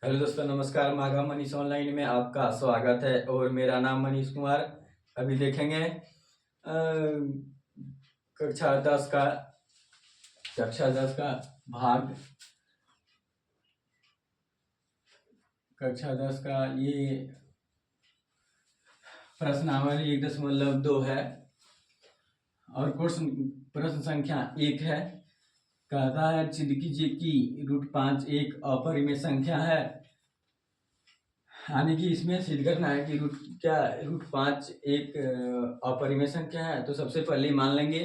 Hello दोस्तों, नमस्कार। माघा Manish online में आपका स्वागत है और मेरा नाम मनीष कुमार। अभी देखेंगे कक्षा 10 का भाग कक्षा 10 का ये प्रश्नावली 1.2 है और प्रश्न संख्या 1 है। कहता है सिद्ध कीजिए कि √5 एक अपरिमेय संख्या है। यानी कि इसमें सिद्ध करना है कि √5 एक अपरिमेय संख्या है। तो सबसे पहले मान लेंगे,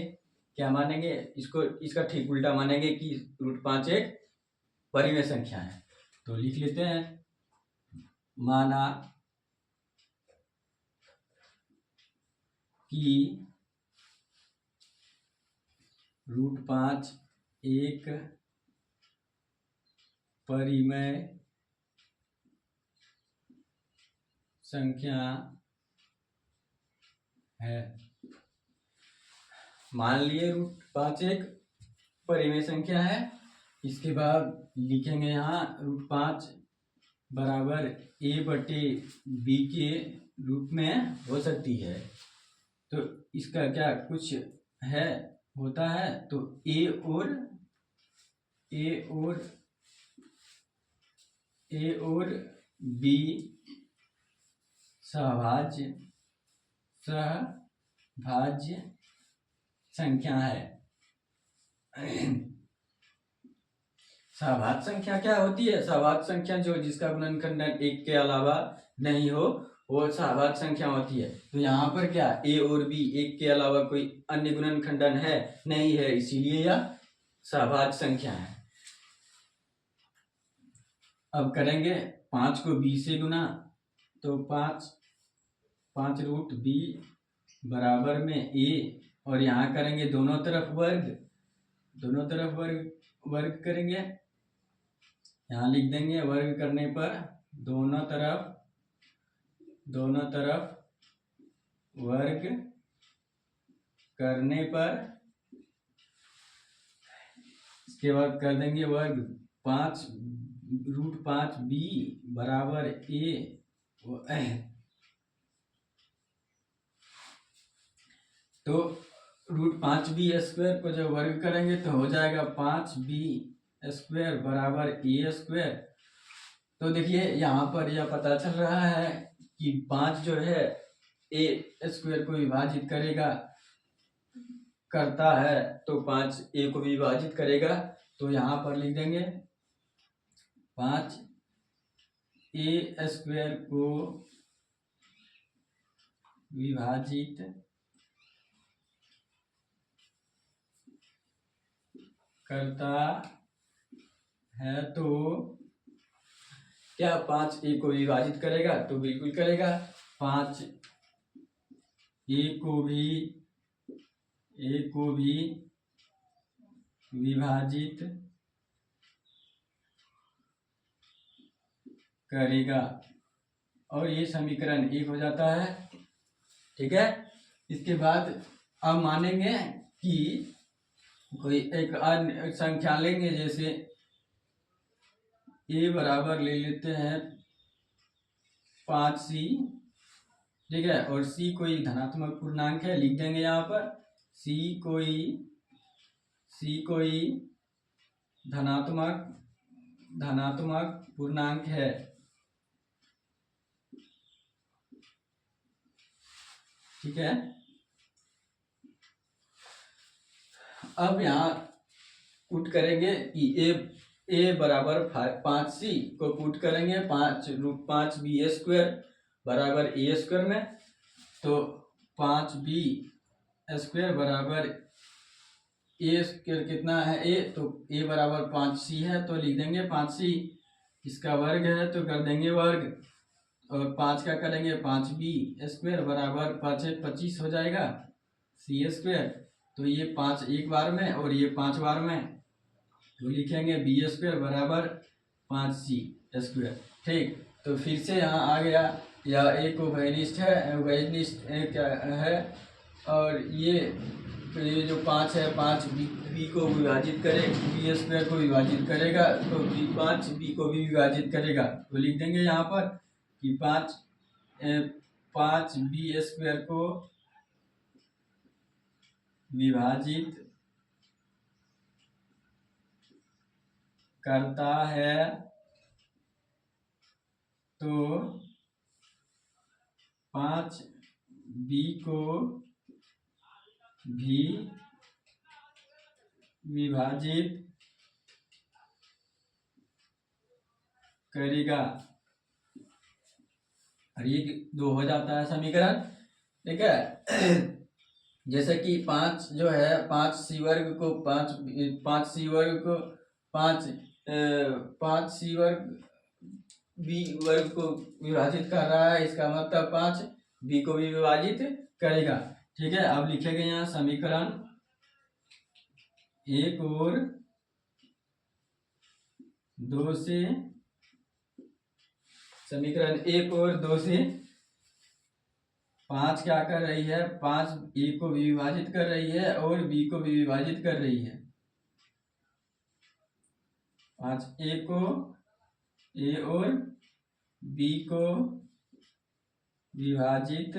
क्या मानेंगे, इसका ठीक उल्टा मानेंगे कि √5 एक परिमेय संख्या है। तो लिख लेते हैं, माना कि √5 एक परिमेय संख्या है। मान लिए √5 एक परिमेय संख्या है। इसके बाद लिखेंगे यहाँ √5 बराबर a/b के रूप में हो सकती है। तो इसका क्या कुछ है होता है, तो a और b सहभाज्य संख्या है। सहभाज्य संख्या क्या होती है? सहभाज्य संख्या जिसका गुणनखंडन 1 के अलावा नहीं हो, वो सहभाज्य संख्या होती है। तो यहाँ पर क्या a और b 1 के अलावा कोई अन्य गुणनखंडन है नहीं है, इसीलिए यह सहभाज्य संख्या है। अब करेंगे 5 को b से गुना, तो 5 √b बराबर में a, और यहाँ करेंगे दोनों तरफ वर्ग करेंगे। यहाँ लिख देंगे, वर्ग करने पर दोनों तरफ वर्ग करने पर इसके बाद कर देंगे वर्ग। √5b बराबर a, तो √5b² को जब वर्ग करेंगे तो हो जाएगा 5b² बराबर a²। तो देखिए यहाँ पर यह पता चल रहा है कि 5 जो है a² को विभाजित करता है, तो 5 a को विभाजित करेगा। तो यहाँ पर लिख देंगे 5 a² को विभाजित करता है। तो क्या 5 a को विभाजित करेगा? तो बिल्कुल करेगा। 5 a को भी विभाजित करेगा और ये समीकरण 1 हो जाता है। ठीक है। इसके बाद अब मानेंगे कि कोई एक अन्य संख्या लेंगे, जैसे a बराबर ले लेते हैं 5c, ठीक है, और c कोई धनात्मक पूर्णांक है, लिख देंगे यहाँ पर c कोई धनात्मक पूर्णांक है। ठीक है। अब यहाँ पुट करेंगे कि a बराबर 5c को पुट करेंगे 5√5b² बराबर a² में। तो 5b² बराबर a² कितना है a, तो a बराबर 5c है, तो लिख देंगे 5c। इसका वर्ग है तो कर देंगे वर्ग, और 5 का करेंगे 5b² बराबर 5 × 25 हो जाएगा c²। तो ये 5 एक बार में और ये 5 बार में, तो लिखेंगे b² बराबर 5c²। ठीक। तो फिर से यहाँ आ गया, यह एक उभयनिष्ठ है और ये ये जो 5 है 5 बी को विभाजित करे, बी स्क्वायर को विभाजित करेगा तो बी 5 बी को भी विभाजित करेगा। तो लिख देंगे यहाँ पर कि 5 बी स्क्वायर को विभाजित करता है तो 5 बी को भी विभाजित करेगा। और ये 2 हो जाता है समीकरण, ठीक है। जैसे कि 5 जो है 5 सी वर्ग को 5 सी वर्ग को 5 सी वर्ग बी वर्ग को विभाजित कर रहा है, इसका मतलब 5 बी को भी विभाजित करेगा, ठीक है। अब लिखेंगे यहाँ समीकरण 1 और 2 से, समीकरण 1 और 2 से 5 क्या कर रही है, 5 ए को भी विभाजित कर रही है और बी को भी विभाजित कर रही है। 5 ए को, ए और बी को विभाजित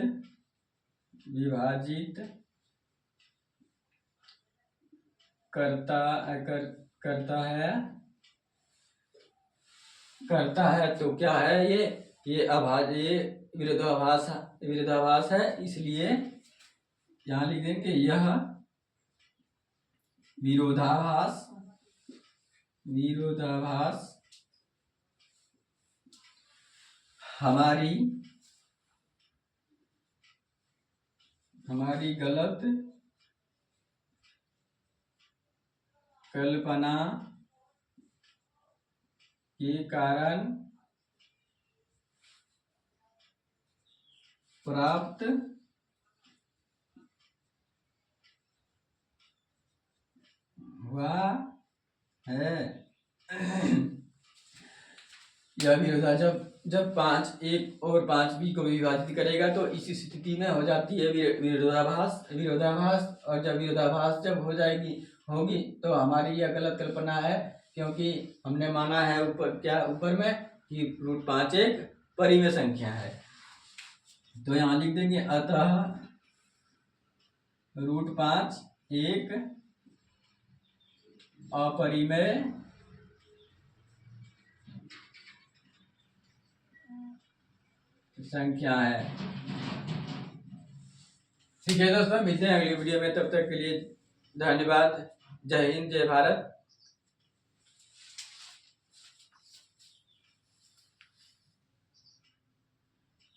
करता है तो क्या है, ये विरोधाभास है, इसलिए यहाँ लिख देंगे यह विरोधाभास हमारी गलत कल्पना के कारण प्राप्त हुआ है। यह विरोधाभास जब 5 ए और 5 बी को विभाजित करेगा तो इसी स्थिति में हो जाती है विरोधाभास। और जब विरोधाभास जब होगी तो हमारी यह गलत कल्पना है, क्योंकि हमने माना है ऊपर में कि √5 एक परिमेय संख्या है। तो यहाँ लिख देंगे अतः √5 एक अपरिमेय संख्या है। ठीक है दोस्तों, मिलते हैं अगली वीडियो में, तब तक के लिए धन्यवाद। जय हिंद, जय भारत।